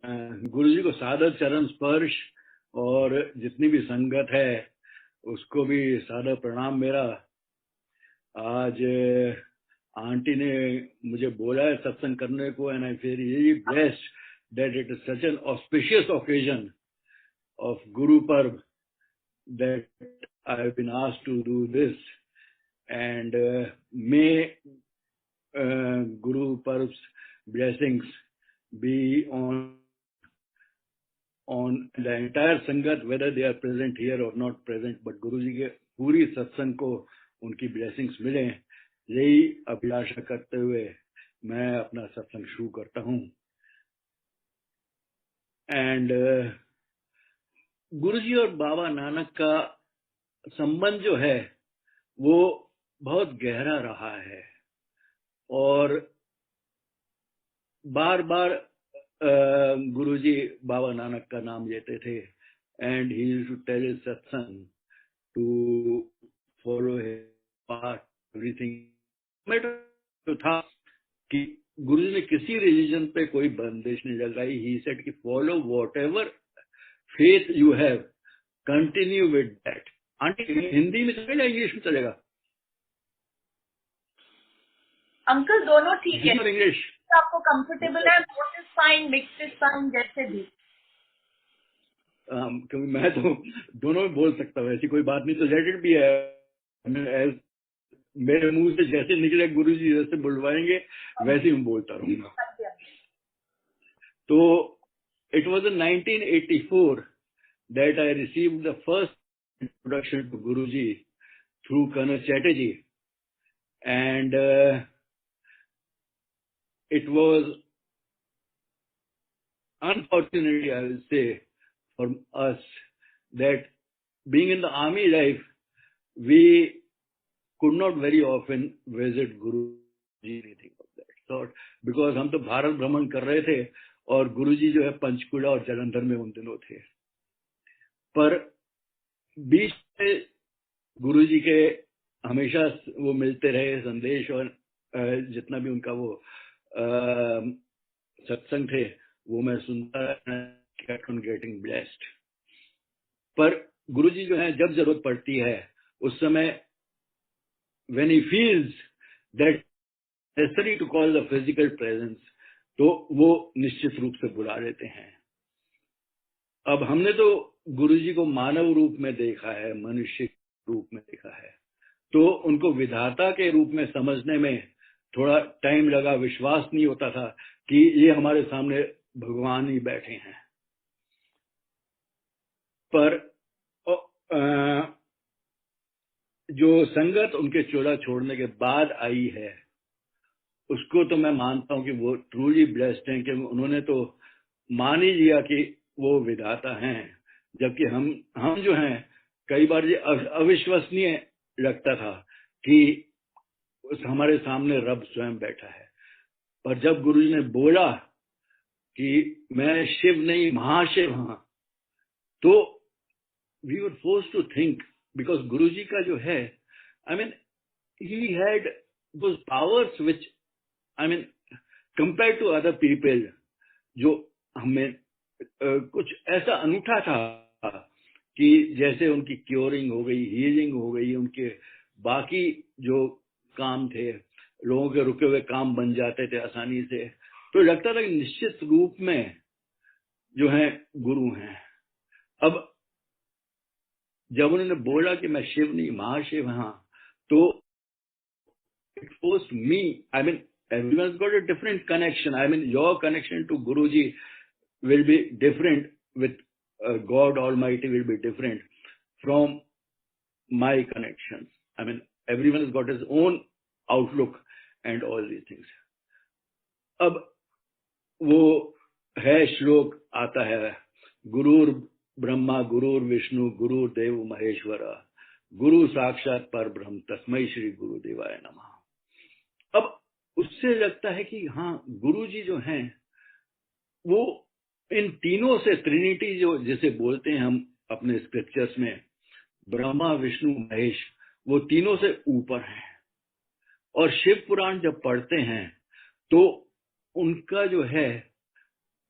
गुरु जी को सादर चरण स्पर्श और जितनी भी संगत है उसको भी सादर प्रणाम मेरा। आज आंटी ने मुझे बोला है सत्संग करने को, and I feel really blessed that it is such an auspicious occasion of Guru Parv that I have been asked to do this, and may Guru Parv's blessings be on the entire Sangat, whether they are present here or not present, but Guru जी के पूरी सत्संग को उनकी blessings मिले, यही अभिलाषा करते हुए मैं अपना सत्संग शुरू करता हूँ। एंड गुरु जी और बाबा नानक का संबंध जो है वो बहुत गहरा रहा है और बार बार गुरुजी बाबा नानक का नाम लेते थे, and he used to tell his satsang to follow his path everything. तो था कि गुरु ने किसी रिलीजन पे कोई बंदिश नहीं लगाई। ही सेड कि follow whatever faith you have, continue with that. Aunty Hindi में चलेगा इंग्लिश में चलेगा? अंकल दोनों ठीक है, इंग्लिश आपको कंफर्टेबल है? Both is fine, mix is fine, जैसे भी। क्योंकि मैं तो दोनों में बोल सकता हूँ, ऐसी कोई बात नहीं। तो लेट इट बी है, मेरे मुंह से जैसे निकले गुरु जी जैसे बुलवाएंगे वैसे ही मैं बोलता रहूंगा। तो it was in 1984 that I received the first introduction to Guruji through Colonel Chatterjee, and it was unfortunately, I will say, for us that being in the army life, we could not very often visit Guruji, anything of that sort, because हम तो भारत भ्रमण कर रहे थे और गुरुजी जो है पंचकुला और जालंधर में उन दिनों थे। पर बीच में गुरुजी के हमेशा वो मिलते रहे संदेश, और जितना भी उनका वो सत्संग थे वो मैं सुनता, kept on getting blessed। पर गुरुजी जो है जब जरूरत पड़ती है उस समय when he feels that necessary to call the physical presence, तो वो निश्चित रूप से बुला लेते हैं। अब हमने तो गुरुजी को मानव रूप में देखा है, मनुष्य रूप में देखा है, तो उनको विधाता के रूप में समझने में थोड़ा टाइम लगा। विश्वास नहीं होता था कि ये हमारे सामने भगवान ही बैठे हैं। पर जो संगत उनके चोला छोड़ने के बाद आई है उसको तो मैं मानता हूं कि वो ट्रूली ब्लेस्ड हैं, कि उन्होंने तो मान ही लिया कि वो विधाता हैं। जबकि हम जो हैं कई बार ये अविश्वसनीय लगता था कि हमारे सामने रब स्वयं बैठा है। पर जब गुरुजी ने बोला कि मैं शिव नहीं महाशिव हाँ, तो we were forced to think, because Guruji का जो है, I mean he had those powers which, I mean compare to other people, जो हमें कुछ ऐसा अनूठा था कि जैसे उनकी क्योरिंग हो गई, हीलिंग हो गई, उनके बाकी जो काम थे, लोगों के रुके हुए काम बन जाते थे आसानी से। तो लगता था कि निश्चित रूप में जो है गुरु हैं। अब जब उन्होंने बोला कि मैं शिव नहीं महाशिव हाँ, तो it forced me, I mean everyone's got a different connection. I mean your connection to Guruji will be different, with God Almighty will be different from my connections. I mean everyone has got his own outlook and all these things. अब वो है श्लोक आता है, गुरुर ब्रह्मा गुरुर विष्णु गुरुदेव महेश्वर गुरु साक्षात पर ब्रह्म तस्मै श्री गुरुदेवाय नमः। अब उससे लगता है कि हाँ गुरुजी जो हैं वो इन तीनों से, ट्रिनिटी जो जिसे बोलते हैं हम अपने स्क्रिप्चर्स में, ब्रह्मा विष्णु महेश, वो तीनों से ऊपर हैं। और शिव पुराण जब पढ़ते हैं तो उनका जो है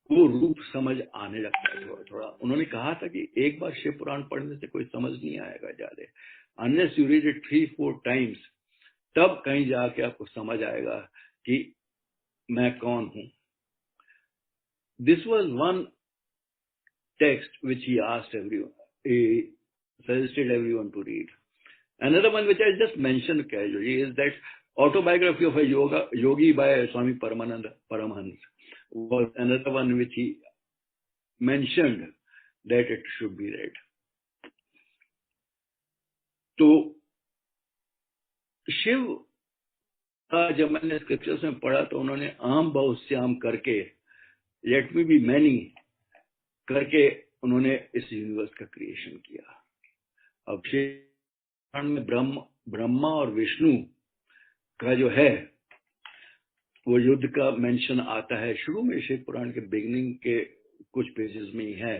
वो रूप समझ आने लगता है थोड़ा थोड़ा। उन्होंने कहा था कि एक बार शिव पुराण पढ़ने से कोई समझ नहीं आएगा ज्यादा, unless you read it 3-4 times, तब कहीं जाके आपको समझ आएगा कि मैं कौन हूं। This was one text which he asked everyone, he suggested everyone to read. Another one which I just mentioned casually is that Autobiography of a Yogi by Swami Paramahans was another one which he mentioned that it should be read. तो शिव का जब मैंने scriptures में पढ़ा तो उन्होंने आम बहुत श्याम करके, लेट मी बी मैनी करके उन्होंने इस यूनिवर्स का क्रिएशन किया। अब शिव में ब्रह्मा और विष्णु का जो है वो युद्ध का मेंशन आता है शुरू में, शिव पुराण के बिगिनिंग के कुछ पेजेस में ही है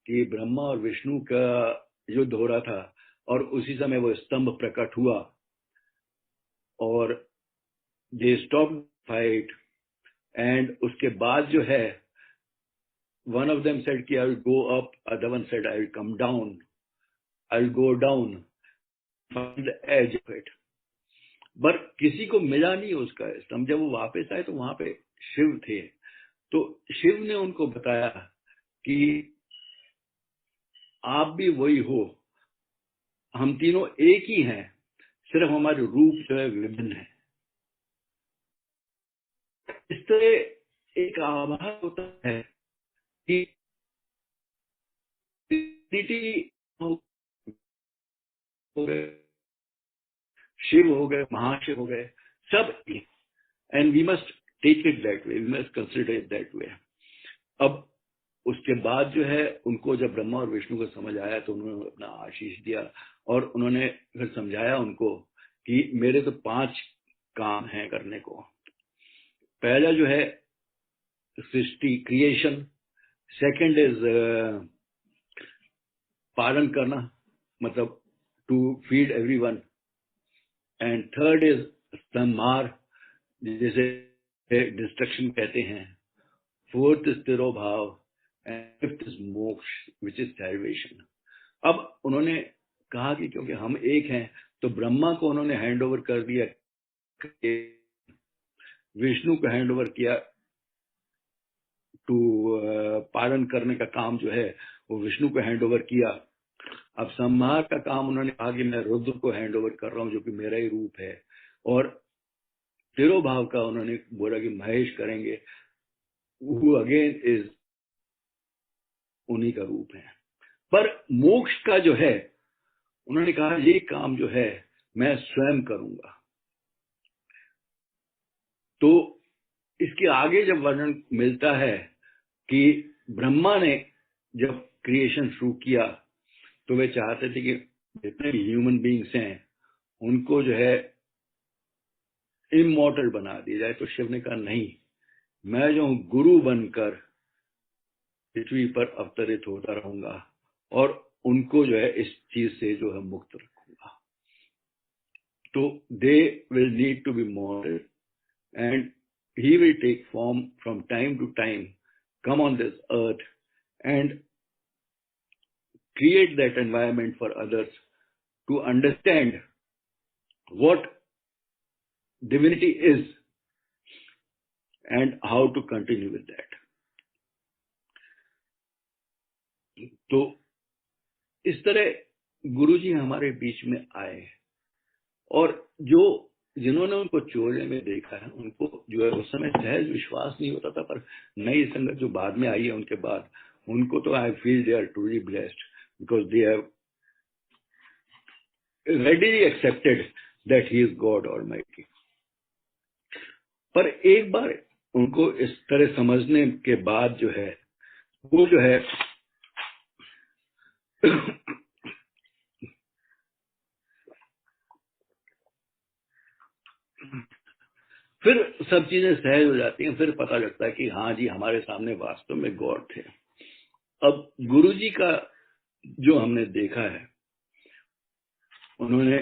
कि ब्रह्मा और विष्णु का युद्ध हो रहा था और उसी समय वो स्तंभ प्रकट हुआ और दे स्टॉप फाइट। एंड उसके बाद जो है वन ऑफ देम सेड कि I will go up, other one said I will come down, I will go down, find the edge of it. पर किसी को मिला नहीं उसका स्तंभ। जब वो वापस आए तो वहां पे शिव थे, तो शिव ने उनको बताया कि आप भी वही हो, हम तीनों एक ही हैं, सिर्फ हमारे रूप जो है विभिन्न है। इस तरह एक आभास होता है कि हो गए, शिव हो गए, महाशिव हो गए, सब एक, and we must take it that way, we must consider it that way. अब उसके बाद जो है उनको जब ब्रह्मा और विष्णु को समझ आया तो उन्होंने अपना आशीष दिया और उन्होंने फिर समझाया उनको कि मेरे तो 5 काम हैं करने को। पहला जो है सृष्टि, क्रिएशन, सेकंड इज पालन करना, मतलब to feed everyone, and third is संहार, जिसे डिस्ट्रक्शन कहते हैं, फोर्थ इज तिरोभाव, एंड फिफ्थ इज मोक्ष विच इज सैल्वेशन। अब उन्होंने कहा कि क्योंकि हम एक हैं तो ब्रह्मा को उन्होंने हैंड ओवर कर दिया, विष्णु को हैंड ओवर किया टू पालन करने का काम जो है वो विष्णु को हैंड ओवर किया। अब संहार का काम उन्होंने कहा कि मैं रुद्र को हैंड ओवर कर रहा हूं जो कि मेरा ही रूप है, और तिरोभाव का उन्होंने बोला कि महेश करेंगे, वो अगेन इज उन्हीं का रूप है। पर मोक्ष का जो है उन्होंने कहा ये काम जो है मैं स्वयं करूंगा। तो इसके आगे जब वर्णन मिलता है कि ब्रह्मा ने जब क्रिएशन शुरू किया तो वे चाहते थे कि जितने भी ह्यूमन बीइंग्स हैं उनको जो है इमॉर्टल बना दिया जाए। तो शिव ने कहा नहीं, मैं जो हूं गुरु बनकर पृथ्वी पर अवतरित होता रहूंगा और उनको जो है इस चीज से जो है मुक्त रखूंगा। तो they will need to be mortal and he will take form from time to time, come on this earth and create that environment for others to understand what divinity is and how to continue with that. तो इस तरह गुरुजी हमारे बीच में आए और जिन्होंने उनको चोले में देखा है उनको जो है उस समय सहज विश्वास नहीं होता था, पर नई संगत जो बाद में आई है उनके बाद उनको तो I feel they are truly blessed because they have readily accepted that he is God almighty. पर एक बार उनको इस तरह समझने के बाद जो है वो जो है फिर सब चीजें सहज हो जाती हैं, फिर पता लगता है कि हाँ जी हमारे सामने वास्तव में गॉड थे। अब गुरुजी का जो हमने देखा है, उन्होंने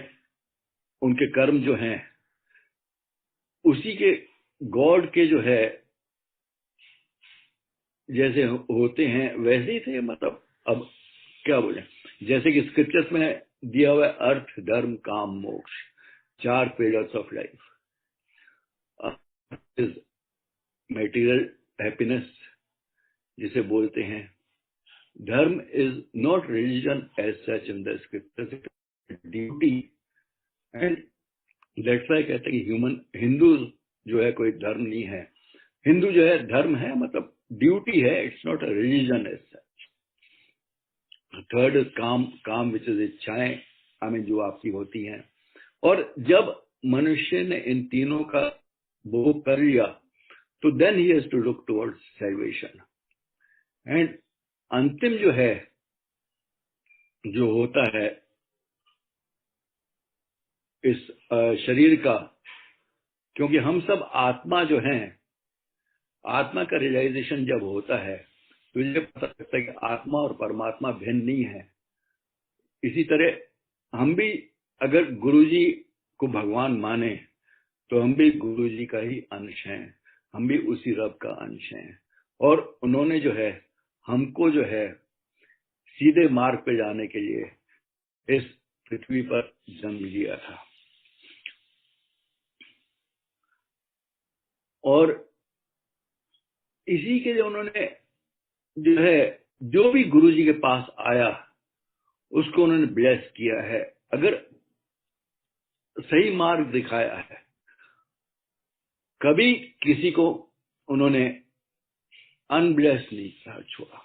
उनके कर्म जो हैं उसी के गॉड के जो है जैसे होते हैं वैसे ही थे, मतलब अब क्या बोले, जैसे कि स्क्रिप्चर्स में दिया हुआ है, अर्थ धर्म kama moksha, 4 pillars of life. Is material happiness जिसे बोलते हैं। Dharma is not religion as such in the scriptures, duty. And that's why कहते हैं कि ह्यूमन हिंदू जो है कोई धर्म नहीं है, हिंदू जो है धर्म है, मतलब ड्यूटी है, it's not a religion as such. Third is kama, kama which is इच्छाएं, जो आपकी होती हैं। और जब मनुष्य ने इन तीनों का भोग कर लिया तो then he has to look towards salvation. And अंतिम जो है, जो होता है इस शरीर का, क्योंकि हम सब आत्मा जो हैं, आत्मा का रियलाइजेशन जब होता है तो ये पता लगता है कि आत्मा और परमात्मा भिन्न नहीं है। इसी तरह हम भी अगर गुरुजी को भगवान माने तो हम भी गुरुजी का ही अंश हैं, हम भी उसी रब का अंश हैं। और उन्होंने जो है हमको जो है सीधे मार्ग पे जाने के लिए इस पृथ्वी पर जन्म लिया था। और इसी के लिए उन्होंने जो है, जो भी गुरुजी के पास आया उसको उन्होंने ब्लेस किया है, अगर सही मार्ग दिखाया है। कभी किसी को उन्होंने अनब्लेस नहीं किया, छोड़ा।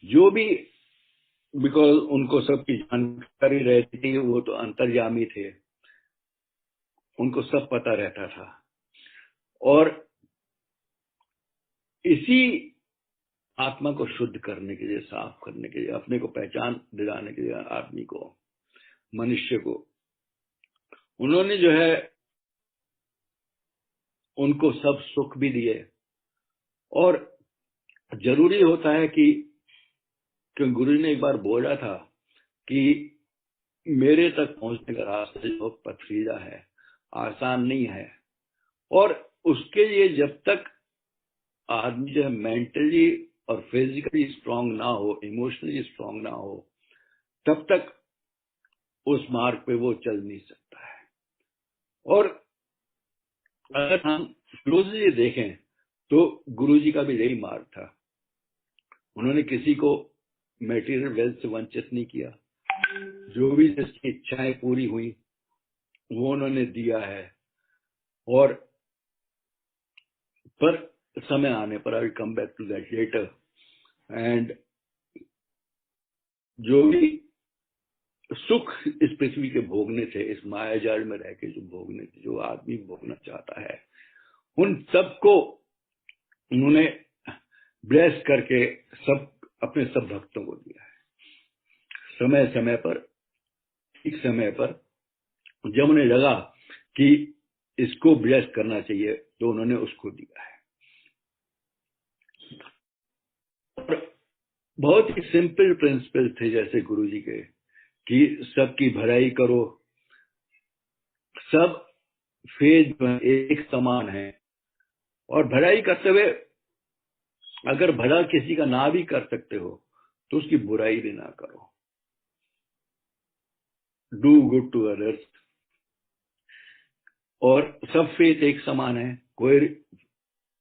जो भी, बिकॉज उनको सबकी जानकारी रहती थी, वो तो अंतर्यामी थे, उनको सब पता रहता था। और इसी आत्मा को शुद्ध करने के लिए, साफ करने के लिए, अपने को पहचान दिलाने के लिए आदमी को, मनुष्य को, उन्होंने जो है उनको सब सुख भी दिए। और जरूरी होता है कि क्योंकि गुरु ने एक बार बोला था कि मेरे तक पहुंचने का रास्ता जो पथरीला है, आसान नहीं है। और उसके लिए जब तक आदमी जो है मेंटली और फिजिकली स्ट्रांग ना हो, इमोशनली स्ट्रांग ना हो, तब तक उस मार्ग पे वो चल नहीं सकता है। और अगर हम क्लोजली देखें तो गुरुजी का भी यही मार्ग था। उन्होंने किसी को मेटीरियल वेल्थ से वंचित नहीं किया, जो भी जिसकी इच्छाएं पूरी हुई वो उन्होंने दिया है। और पर समय आने पर, I will come back to that later, and जो भी सुख इस पृथ्वी के भोगने थे, इस माया जाल में रह के जो भोगने थे, जो आदमी भोगना चाहता है, उन सबको उन्होंने ब्लेस करके सब अपने सब भक्तों को दिया है। समय समय पर, ठीक समय पर जब उन्हें लगा कि इसको ब्लेस करना चाहिए तो उन्होंने उसको दिया है। और बहुत ही सिंपल प्रिंसिपल थे जैसे गुरुजी के, कि सबकी भलाई करो, सब फेज एक समान है। और भलाई करते हुए अगर भला किसी का ना भी कर सकते हो तो उसकी बुराई भी ना करो। Do good to others. और सब फेथ एक समान है, कोई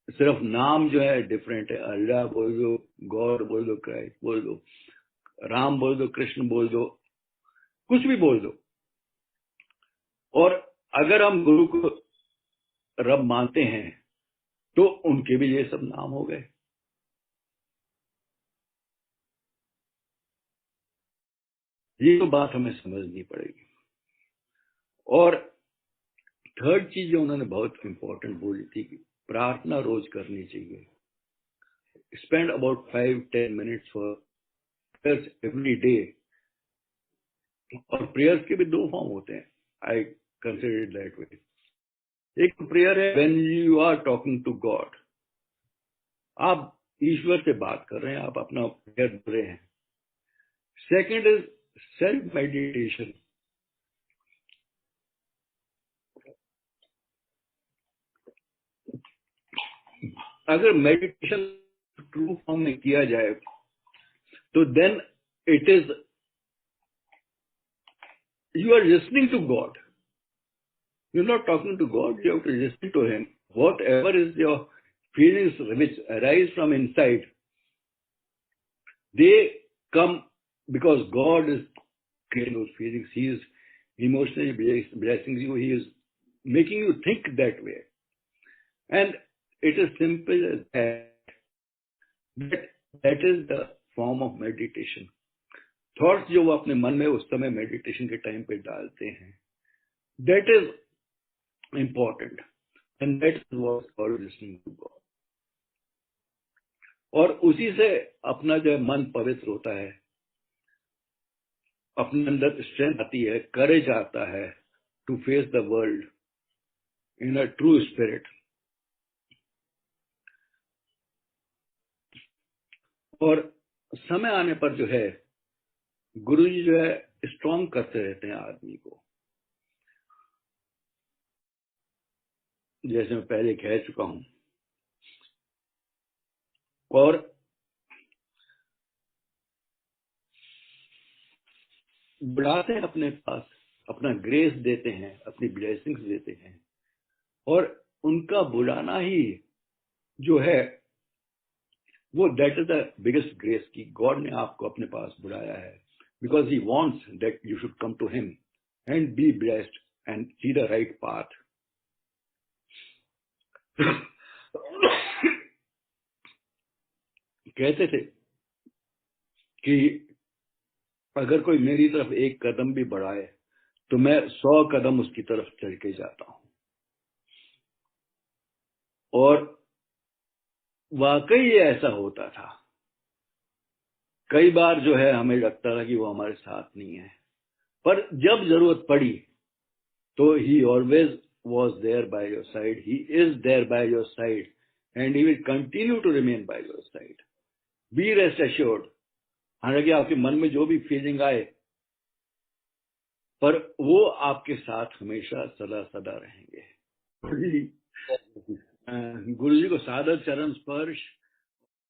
सिर्फ नाम जो है डिफरेंट है। अल्लाह बोल दो, गॉड बोल दो, क्राइस्ट बोल दो, राम बोल दो, कृष्ण बोल दो, कुछ भी बोल दो। और अगर हम गुरु को रब मानते हैं तो उनके भी ये सब नाम हो गए। ये तो बात हमें समझनी पड़ेगी। और थर्ड चीज जो उन्होंने बहुत इंपॉर्टेंट बोली थी कि प्रार्थना रोज करनी चाहिए। Spend about 5-10 minutes for prayers every day. और प्रेयर्स के भी 2 फॉर्म होते हैं, I consider it that way. एक प्रेयर है when you are talking to God, आप ईश्वर से बात कर रहे हैं, आप अपना प्रेयर कर रहे हैं। Second is self meditation. अगर मेडिटेशन ट्रू फॉर्म में किया जाए तो then it is you are listening to God. You're not talking to God, you have to listen to Him. Whatever is your feelings which arise from inside, they come because God is creating those feelings. He is emotionally blessing you. He is making you think that way. And it is simple as that. That is the form of meditation. Thoughts जो वो अपने मन में उस समय meditation के time पे डालते हैं, that is important and that is what called listening to God. और उसी से अपना जो मन पवित्र होता है, अपने अंदर स्ट्रेंथ आती है, करेज आता है to face the world in a true spirit. और समय आने पर जो है गुरु जी जो है स्ट्रॉन्ग करते रहते हैं आदमी को. जैसे मैं पहले कह चुका हूं. और बुलाते हैं अपने पास, अपना ग्रेस देते हैं, अपनी ब्लेसिंग्स देते हैं. और उनका बुलाना ही जो है वो that is the biggest grace की गॉड ने आपको अपने पास बुलाया है. Because he wants that you should come to him and be blessed and see the right path. कहते थे कि अगर कोई मेरी तरफ एक कदम भी बढ़ाए तो मैं 100 कदम उसकी तरफ चल के जाता हूं. और वाकई ये ऐसा होता था. कई बार जो है हमें लगता था कि वो हमारे साथ नहीं है, पर जब जरूरत पड़ी तो he always was there by your side. He is there by your side and he will continue to remain by your side. Be rest assured. हालांकि आपके मन में जो भी फीलिंग आए, पर वो आपके साथ हमेशा सदा सदा रहेंगे. गुरु जी को सादर चरण स्पर्श.